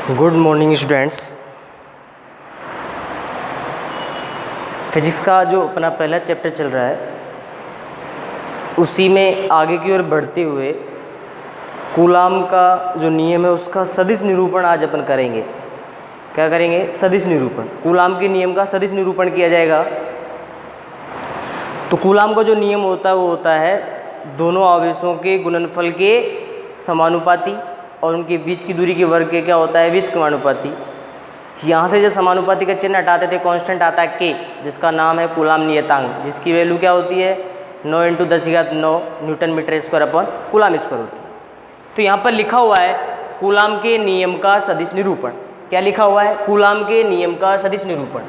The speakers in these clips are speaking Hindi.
Good morning students. फिजिक्स का जो अपना पहला चैप्टर चल रहा है उसी में आगे की ओर बढ़ते हुए कूलाम का जो नियम है उसका सदिश निरूपण आज अपन करेंगे। क्या करेंगे? सदिश निरूपण। कूलाम के नियम का सदिश निरूपण किया जाएगा। तो कूलाम का जो नियम होता है वो होता है दोनों आवेशों के गुणनफल के समानुपाती और उनके बीच की दूरी के वर्ग के क्या होता है? व्युत्क्रमानुपाती। यहाँ से जो समानुपाती का चिन्ह हटाते थे कांस्टेंट आता है के, जिसका नाम है कूलाम नियतांक, जिसकी वैल्यू क्या होती है 9 × 10⁹ newton metre square upon coulomb square होती है। तो यहाँ पर लिखा हुआ है कूलाम के नियम का सदिश निरूपण। क्या लिखा हुआ है? कूलाम के नियम का सदिश निरूपण।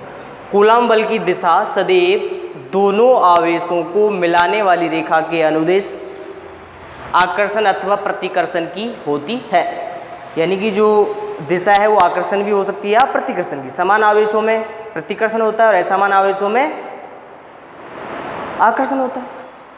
कूलाम बल की दिशा सदैव दोनों आवेशों को मिलाने वाली रेखा के अनुदिश आकर्षण अथवा प्रतिकर्षण की होती है। यानी कि जो दिशा है वो आकर्षण भी हो सकती है या प्रतिकर्षण की। समान आवेशों में प्रतिकर्षण होता है और असमान आवेशों में आकर्षण होता है।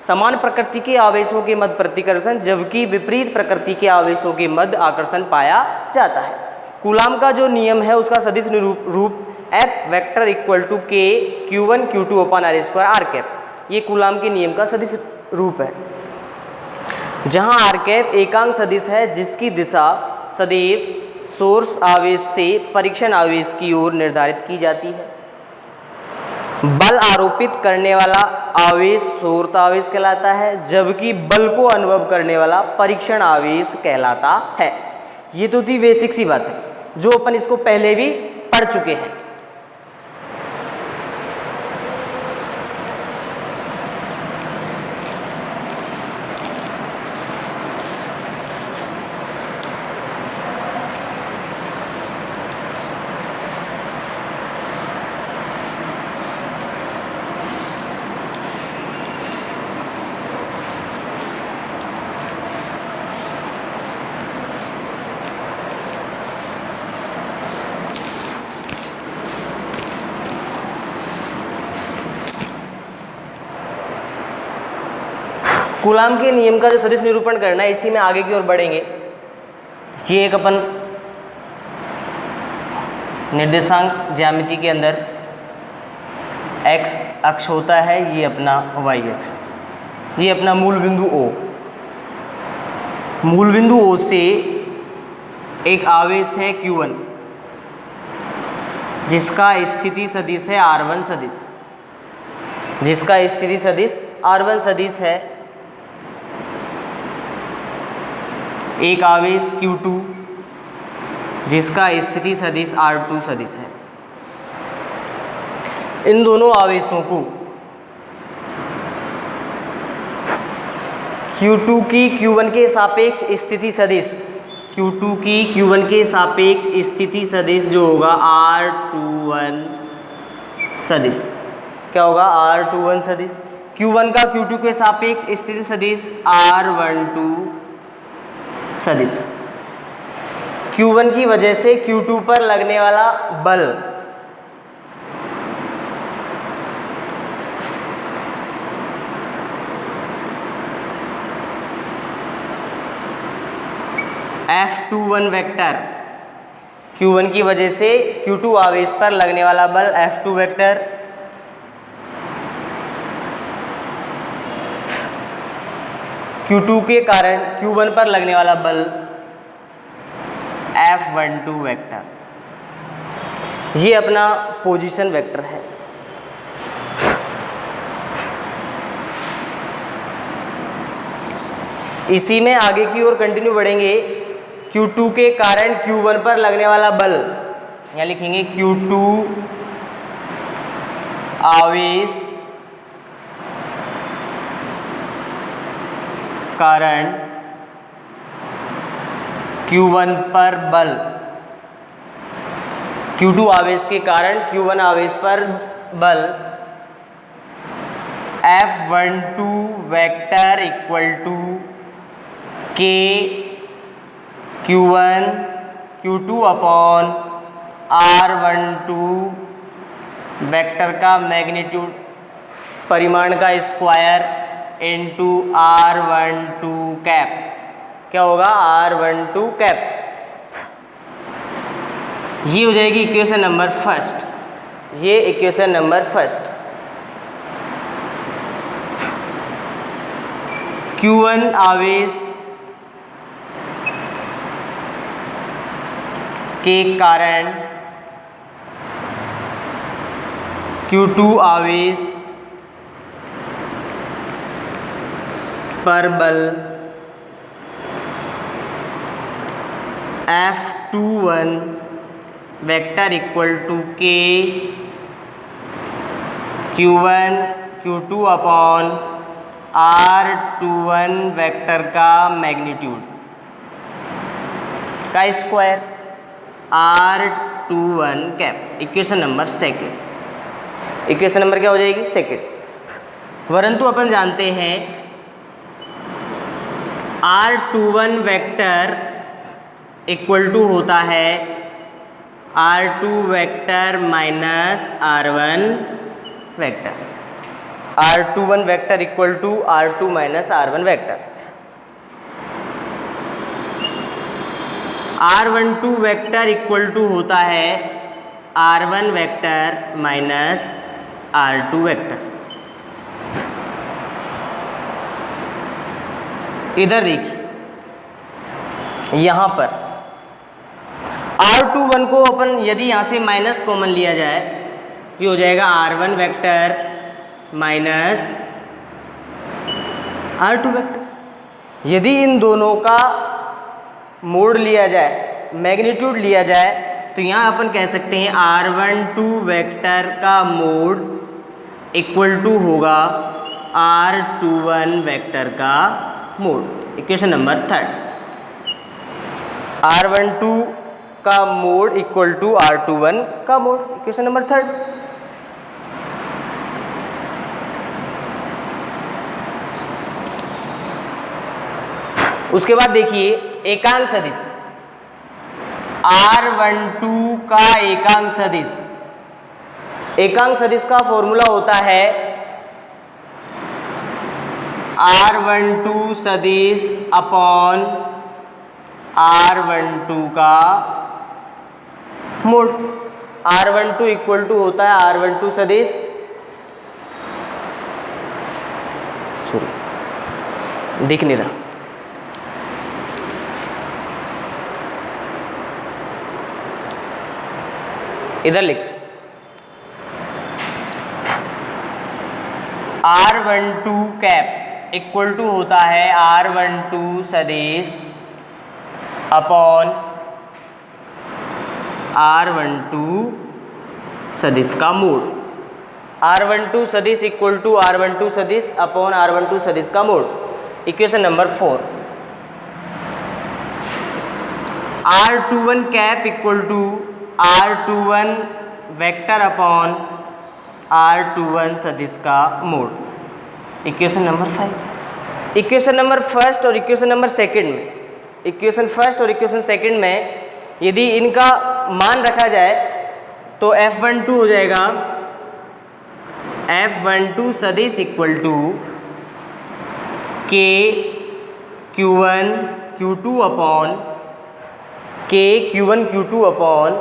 समान प्रकृति के आवेशों के मध्य प्रतिकर्षण, जबकि विपरीत प्रकृति के आवेशों के मध्य आकर्षण पाया जाता है। कूलाम का जो नियम है उसका सदिश रूप F vector equal to K Q1 Q2 upon R square R cap, ये कूलाम के नियम का सदिश रूप है। जहां R कैप एकांक सदिश है जिसकी दिशा सदैव सोर्स आवेश से परीक्षण आवेश की ओर निर्धारित की जाती है। बल आरोपित करने वाला आवेश सोर्स आवेश कहलाता है, जबकि बल को अनुभव करने वाला परीक्षण आवेश कहलाता है। ये तो थी बेसिक सी बात है जो अपन इसको पहले भी पढ़ चुके हैं। कूलाम के नियम का जो सदिश निरूपण करना है इसी में आगे की ओर बढ़ेंगे। ये एक अपन निर्देशांक ज्यामिति के अंदर x अक्ष होता है, ये अपना y अक्ष, ये अपना मूल बिंदु O। मूल बिंदु O से एक आवेश है Q1 जिसका स्थिति सदिश है R1 सदिश, जिसका स्थिति सदिश R1 सदिश है। एक आवेश Q2 जिसका स्थिति सदिश R2 सदिश है। इन दोनों आवेशों को Q2 की Q1 के सापेक्ष स्थिति सदिश, Q2 की Q1 के सापेक्ष स्थिति सदिश जो होगा R21 सदिश, क्या होगा? R21 सदिश। Q1 का Q2 के सापेक्ष स्थिति सदिश R12 सदिश। Q1 की वजह से Q2 पर लगने वाला बल F21 वेक्टर, Q1 की वजह से Q2 आवेश पर लगने वाला बल F2 वेक्टर Q2 के कारण Q1 पर लगने वाला बल F12 वेक्टर, ये अपना पोजीशन वेक्टर है। इसी में आगे की ओर कंटिन्यू बढ़ेंगे। Q2 के कारण Q1 पर लगने वाला बल, यहाँ लिखेंगे Q2 आवेश कारण Q1 पर बल, Q2 आवेश के कारण Q1 आवेश पर बल F12 vector equal to K Q1 Q2 upon R12 vector का मैग्नीट्यूड, परिमाण का स्क्वायर इंटू R12 कैप, क्या होगा? R12 cap. ये हो जाएगी इक्वेशन नंबर फर्स्ट, ये इक्वेशन नंबर फर्स्ट। Q1 आवेश के कारण Q2 आवेश पर बल F21 vector equal to K Q1 Q2 upon R21 vector का मैग्नीट्यूड का square R21 cap. Equation number second, equation number क्या हो जाएगी? सेकेंड। परंतु अपन जानते हैं R21 वेक्टर इक्वल टू होता है R2 vector minus R1 vector. R21 vector equal to R2 minus R1 vector. R12 vector equal to होता है R1 vector minus R2 vector. इधर देखिए, यहाँ पर R21 को अपन यदि यहाँ से माइनस कॉमन लिया जाए, ये हो जाएगा R1 vector minus R2 vector. यदि इन दोनों का मोड लिया जाए, मैग्नीट्यूड लिया जाए, तो यहाँ अपन कह सकते हैं R12 वेक्टर का मोड इक्वल टू होगा R21 वेक्टर का mod. Equation number third, R12 का मोड इक्वल टू R21 का मोड। Equation number third. उसके बाद देखिए एकांक सदिश, R12 का एकांक सदिश। एकांक सदिश का फॉर्मूला होता है R12 सदिश अपॉन R12 का मोड। R12 इक्वल टू होता है R12 सदिश, सॉरी दिख नहीं रहा, इधर लिख R12 कैप इक्वल टू होता है R12 सदिश अपॉन R12 सदिश का मोड। R12 सदिश इक्वल टू R12 सदिश अपॉन R12 सदिश का mod. Equation number 4, R21 cap equal to R21 vector upon R21 सदिश का mod. Equation number 5। Equation number first और इक्वेशन नंबर सेकंड में, इक्वेशन फर्स्ट और इक्वेशन सेकंड में यदि इनका मान रखा जाए तो F12 हो जाएगा F12 सदिश equal to K Q1 Q2 upon K Q1 Q2 upon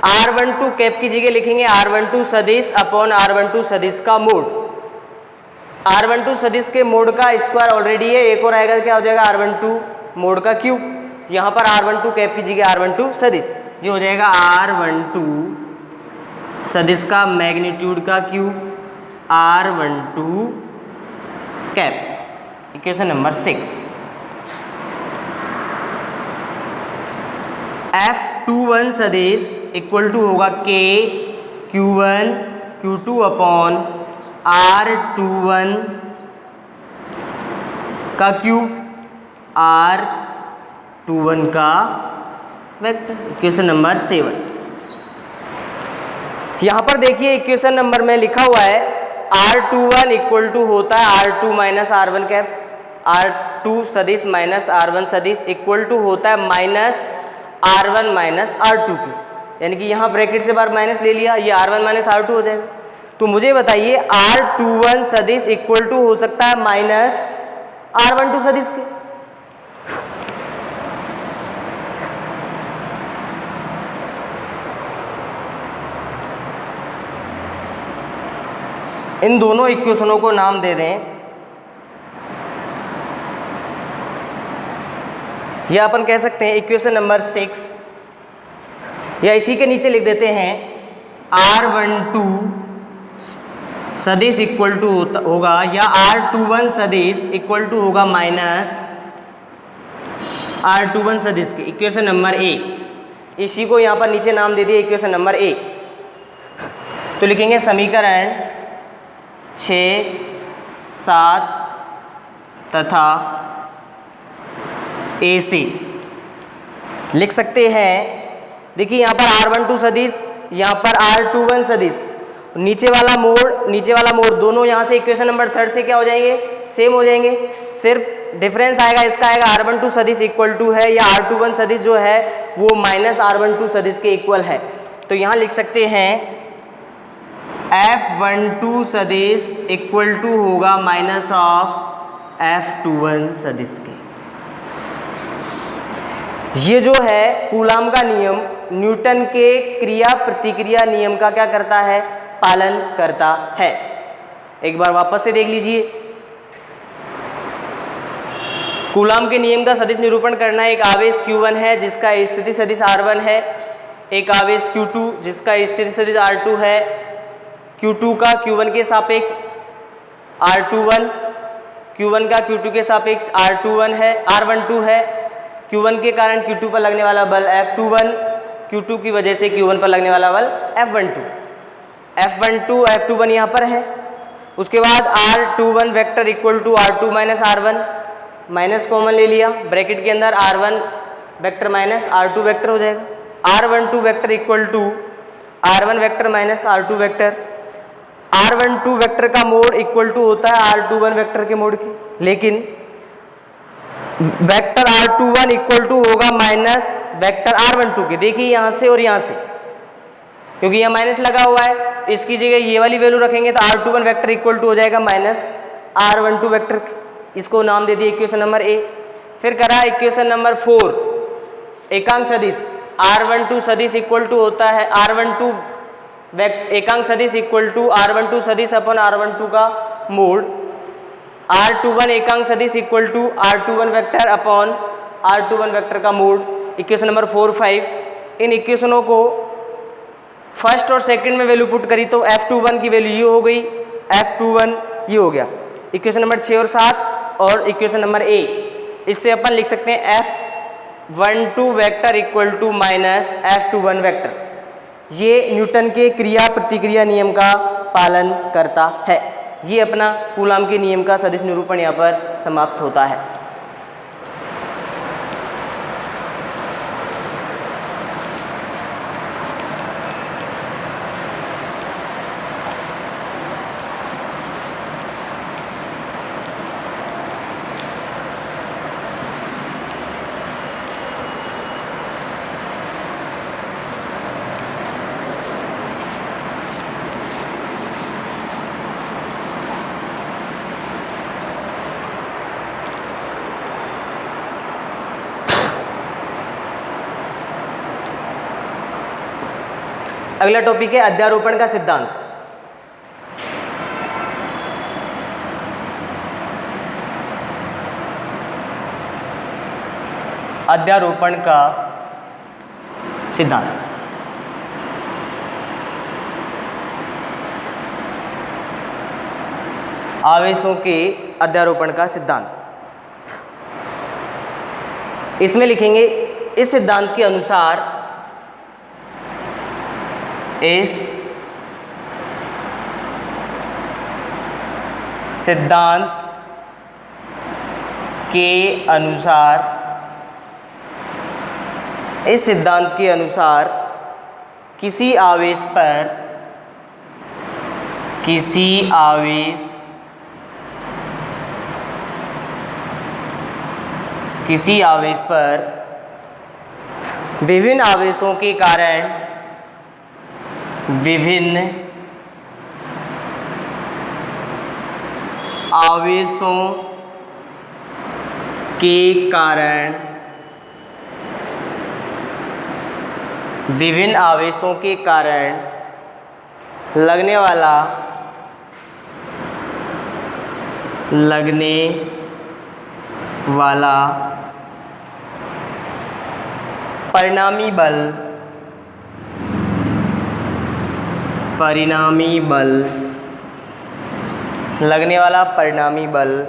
R12 cap की जगह लिखेंगे R12 सदिश अपॉन R12 सदिश का मोड। R12 सदिश के मोड का स्क्वायर ऑलरेडी है, एक और आएगा, क्या हो जाएगा R12 मोड का क्यूब। यहाँ पर R12 कैप की जगह R12 सदिश, ये हो जाएगा R12 सदिश का मैग्नीट्यूड का cube R12 cap. Equation number 6, F21 सदिश इक्वल टू होगा K Q1 Q2 upon R21 का क्यूब R21 का वेक्टर। इक्वेशन नंबर 7, यहाँ पर देखिए इक्वेशन नंबर में लिखा हुआ है R21 इक्वल टू होता है R2 minus R1 cap. R2 सदिश माइनस R1 सदिश इक्वल टू होता है माइनस R1 माइनस R2 की, यानी कि यहाँ ब्रैकेट से बार माइनस ले लिया, ये R1 माइनस R2 हो जाएगा। तो मुझे बताइए R21 सदिश इक्वल टू हो सकता है माइनस R12 सदिश के। इन दोनों इक्वेशनों को नाम दे दें, या अपन कह सकते हैं इक्वेशन नंबर 6, या इसी के नीचे लिख देते हैं R12 सदिश इक्वल टू होगा, या R21 सदिश इक्वल टू होगा माइनस R21 सदिश के, इक्वेशन नंबर ए। इसी को यहाँ पर नीचे नाम दे दिया इक्वेशन नंबर ए। तो लिखेंगे समीकरण 6, 7 तथा ए से लिख सकते हैं। देखिए यहाँ पर R12 सदिश, यहाँ पर R21 सदिश, नीचे वाला मोड़ दोनों यहाँ से इक्वेशन नंबर 3 से क्या हो जाएंगे, सेम हो जाएंगे। सिर्फ डिफरेंस आएगा, इसका आएगा R12 सदिश इक्वल टू है, या R21 सदिश जो है वो माइनस R12 सदिश के इक्वल है। तो यहाँ लिख सकते हैं F12 सदिश इक्वल टू होगा माइनस ऑफ F21 सदिश के। ये जो है कूलाम का नियम न्यूटन के क्रिया प्रतिक्रिया नियम का क्या करता है, पालन करता है। एक बार वापस से देख लीजिए। कूलाम के नियम का सदिश निरूपण करना है। एक आवेश Q1 है जिसका स्थिति सदिश R1 है, एक आवेश Q2 जिसका स्थिति सदिश R2 है, Q2 का Q1 के सापेक्ष R21, Q1 का Q2 के सापेक्ष R12 है, Q1 के कारण Q2 पर लगने वाला बल F21, Q2 की वजह से Q1 पर लगने वाला बल F12 यहाँ पर है। उसके बाद R21 vector equal to R2 minus R1, minus common ले लिया, ब्रैकेट के अंदर R1 vector minus R2 vector हो जाएगा। R12 vector equal to R1 vector minus R2 vector. R12 vector का मोड इक्वल टू होता है R21 वेक्टर के मोड के, लेकिन वेक्टर R21 इक्वल टू होगा माइनस वेक्टर R12 के। देखिए यहाँ से और यहाँ से, क्योंकि यहाँ माइनस लगा हुआ है, इसकी जगह ये वाली वैल्यू रखेंगे तो R21 वेक्टर इक्वल टू हो जाएगा माइनस R12 वेक्टर। इसको नाम दे दिए इक्वेशन नंबर ए। फिर करा इक्वेशन नंबर 4, एकांक सदिश R12 सदिश इक्वल टू होता है एकांक सदिश इक्वल टू R12 सदिश अपन R12 का मोड, R21 एकांक सदिश equal to R21 vector upon R21 vector का मोड। Equation number 4, 5। इन इक्वेशनों को फर्स्ट और सेकंड में वैल्यू पुट करी तो F21 की वैल्यू ये हो गई, F21 ये हो गया। इक्वेशन नंबर 6 और 7 और इक्वेशन नंबर ए, इससे अपन लिख सकते हैं F12 vector equal to minus F21 vector. ये न्यूटन के क्रिया प्रतिक्रिया नियम का पालन करता है। ये अपना कूलाम के नियम का सदिश निरूपण यहाँ पर समाप्त होता है। अगला टॉपिक है अध्यारोपण का सिद्धांत। अध्यारोपण का सिद्धांत आवेशों के अध्यारोपण का सिद्धांत। इसमें लिखेंगे इस सिद्धांत के अनुसार इस सिद्धांत के अनुसार किसी आवेश पर विभिन्न आवेशों के कारण विभिन्न आवेशों के कारण लगने वाला लगने वाला परिणामी बल लगने वाला परिणामी बल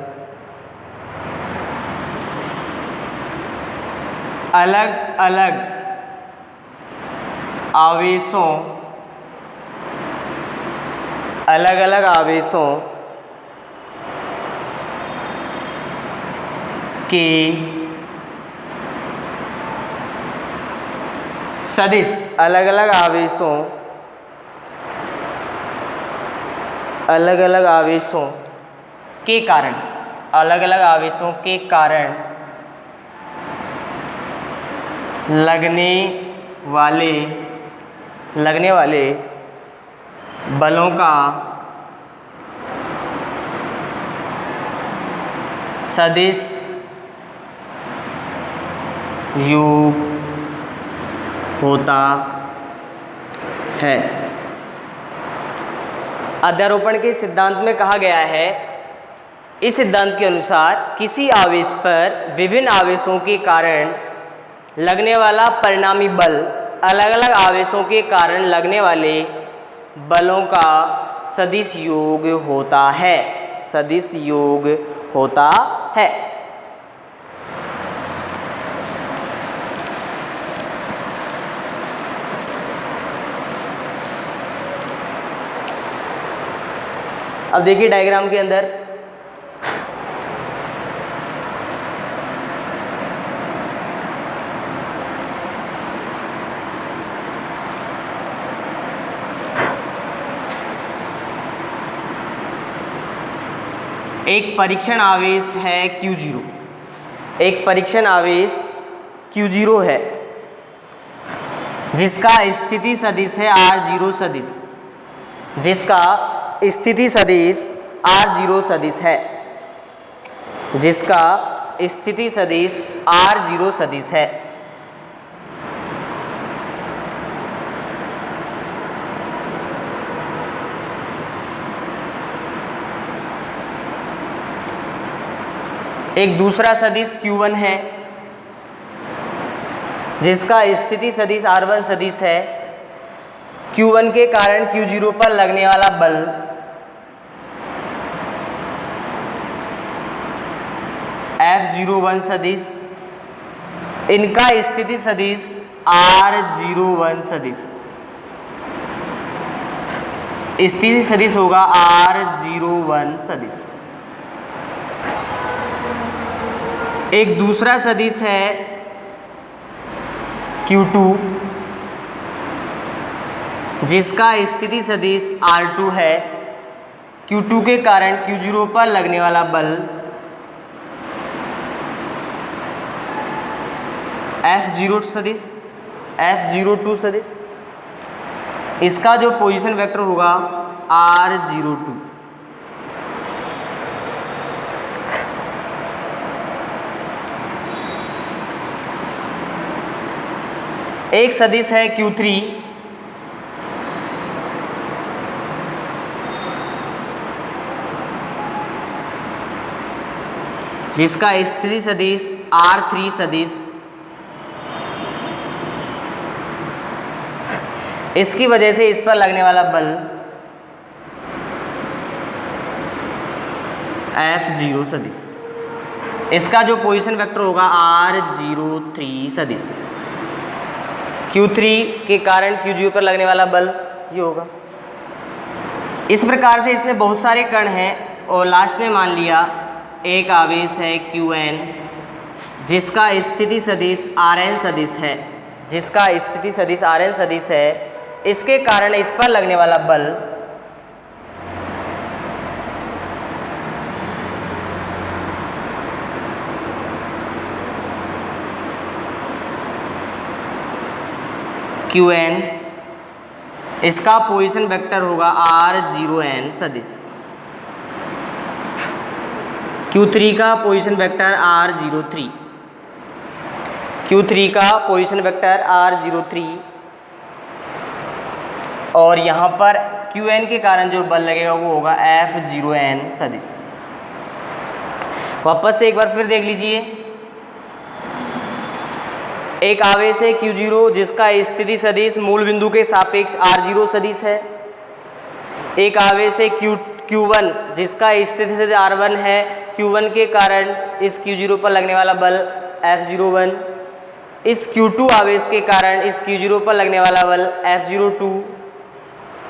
अलग अलग आवेशों के सदिश अलग अलग आवेशों के कारण लगने वाले बलों का सदिश योग होता है। अध्यारोपण के सिद्धांत में कहा गया है, इस सिद्धांत के अनुसार किसी आवेश पर विभिन्न आवेशों के कारण लगने वाला परिणामी बल अलग अलग आवेशों के कारण लगने वाले बलों का सदिश योग होता है। अब देखिए डायग्राम के अंदर एक परीक्षण आवेश है Q0, Q0 है जिसका स्थिति सदिश है R0 सदिश है। एक दूसरा सदिश Q1 है जिसका स्थिति सदिश R1 सदिश है। Q1 के कारण Q0 पर लगने वाला बल F01 सदिश, इनका स्थिति सदिश R01 सदिश होगा R01 सदिश। एक दूसरा सदिश है Q2 जिसका स्थिति सदिश R2 है। Q2 के कारण Q0 पर लगने वाला बल F02 सदिश, इसका जो पोजीशन वेक्टर होगा R02। एक सदिश है Q3 जिसका स्थिति सदिश R3 सदिश, इसकी वजह से इस पर लगने वाला बल F0 सदिश, इसका जो पोजीशन वेक्टर होगा R03 सदिश। Q3 के कारण Q0 पर लगने वाला बल ये होगा। इस प्रकार से इसमें बहुत सारे कण हैं और लास्ट में मान लिया एक आवेश है Qn जिसका स्थिति सदिश Rn सदिश है, इसके कारण इस पर लगने वाला बल Qn, इसका पोजीशन वेक्टर होगा R0n सदिश। Q3 का पोजीशन वेक्टर R03, Q3 का पोजीशन वेक्टर R03 और यहाँ पर Qn के कारण जो बल लगेगा वो होगा F0n सदिश। वापस से एक बार फिर देख लीजिए। एक आवेश है Q0 जिसका स्थिति सदिश मूल बिंदु के सापेक्ष R0 सदिश है। एक आवेश है Q1 जिसका स्थिति सदिश R1 है। Q1 के कारण इस Q0 पर लगने वाला बल F01, इस Q2 आवेश के कारण इस Q0 पर लगने वाला बल F02,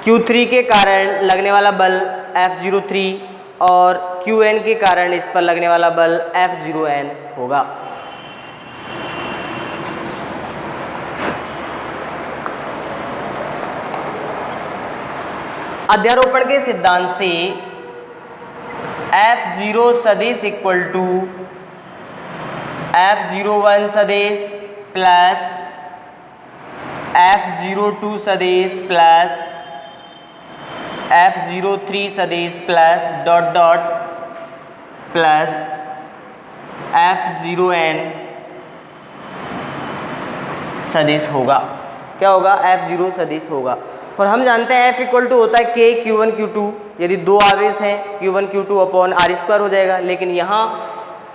Q3 के कारण लगने वाला बल F03 और Qn के कारण इस पर लगने वाला बल F0n होगा। अध्यारोपण के सिद्धांत से F0 सदिश इक्वल टू F01 सदिश प्लस F02 सदिश प्लस F03 सदिश plus dot dot plus F0n सदिश होगा। क्या होगा? F0 सदिश होगा। और हम जानते हैं F इक्वल टू होता है K Q1 Q2, यदि दो आवेश हैं Q1 Q2 अपॉन R² हो जाएगा, लेकिन यहाँ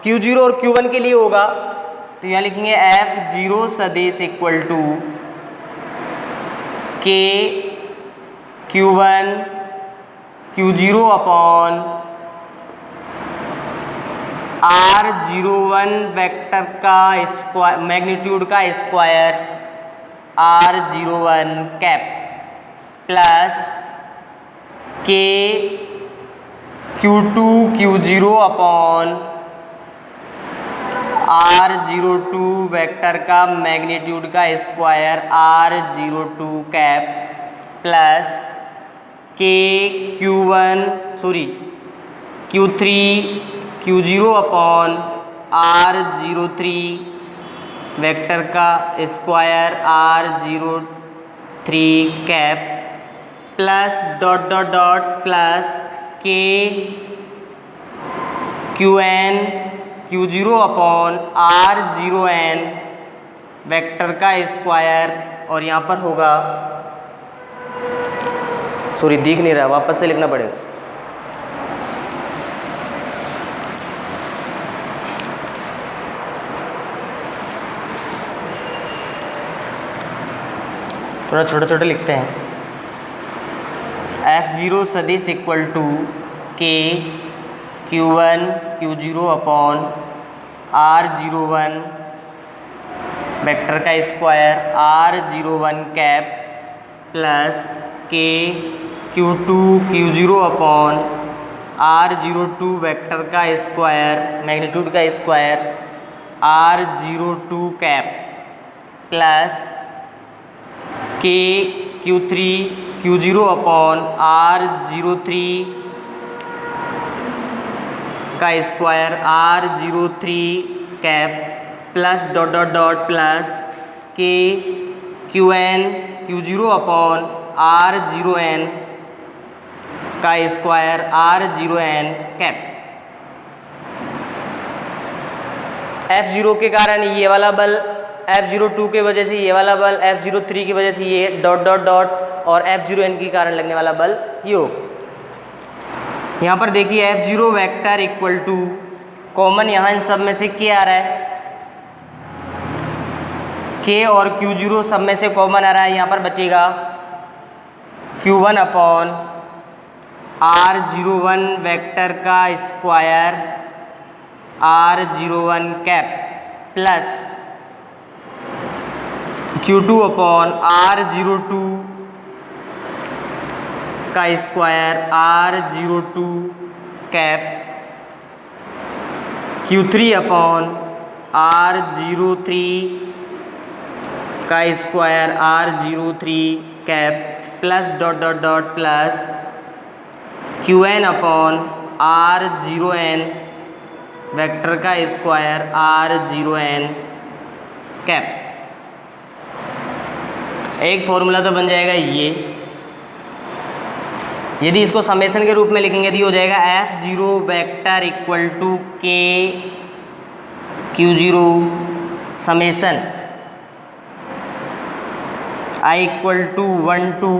Q0 और Q1 के लिए होगा तो यहाँ लिखेंगे F0 सदिश equal to K Q1 Q0 upon R01 vector का स्क्वायर, मैग्नीट्यूड का square R01 cap plus K Q2 Q0 upon R02 vector का मैग्नीट्यूड का square R02 cap plus Q3 Q0 upon R03 vector का square R03 cap plus dot dot dot plus K Qn Q0 upon R0n vector का स्क्वायर, और यहाँ पर होगा, सॉरी दिख नहीं रहा, वापस से लिखना पड़ेगा। थोड़ा छोटा छोटा लिखते हैं। F0 सदिश equal to K Q1 Q0 upon R01 vector का square R01 cap plus K Q2 Q0 upon R02 vector का स्क्वायर, मैग्नीट्यूड का square R02 cap plus K Q3 Q0 upon R03 का square R03 cap plus dot dot dot plus K Qn Q0 upon R0n का स्क्वायर R0n कैप। F0 के कारण ये वाला बल, F02 के वजह से ये वाला बल, F03 की वजह से ये डॉट डॉट डॉट, और F0n के कारण लगने वाला बल ये हो। यहाँ पर देखिए F0 vector equal to, common यहाँ इन सब में से K आ रहा है, K और Q0 सब में से कॉमन आ रहा है, यहाँ पर बचेगा Q1 अपॉन R01 वेक्टर का square R01 cap plus Q2 upon R02 का square R02 cap, Q3 upon R03 का square R03 cap plus dot dot dot plus Qn upon R0n vector का स्क्वायर R0n कैप। एक फॉर्मूला तो बन जाएगा ये, यदि इसको समेशन के रूप में लिखेंगे तो ये हो जाएगा F0 vector equal to K Q0 summation I equal to 1 to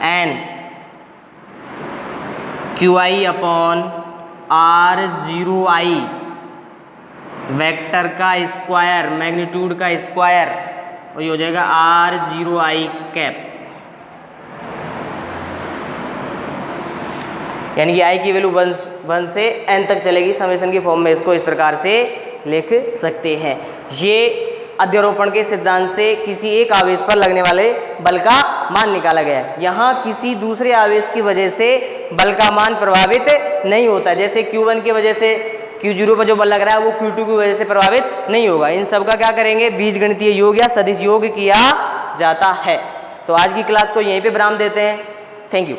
n QI अपॉन R0I वेक्टर का स्क्वायर, मैग्नीट्यूड का स्क्वायर, और ये हो जाएगा R0I कैप। यानी कि आई की वैल्यू 1 से n तक चलेगी। समेशन की फॉर्म में इसको इस प्रकार से लिख सकते हैं। ये अध्यारोपण के सिद्धांत से किसी एक आवेश पर लगने वाले बल का मान निकाला गया है। यहाँ किसी दूसरे आवेश की वजह से बल का मान प्रभावित नहीं होता। जैसे Q1 की वजह से Q0 पर जो बल लग रहा है वो Q2 की वजह से प्रभावित नहीं होगा। इन सब का क्या करेंगे, बीजगणितीय योग या सदिश योग किया जाता है। तो आज की क्लास को यहीं पे विराम देते हैं। Thank you.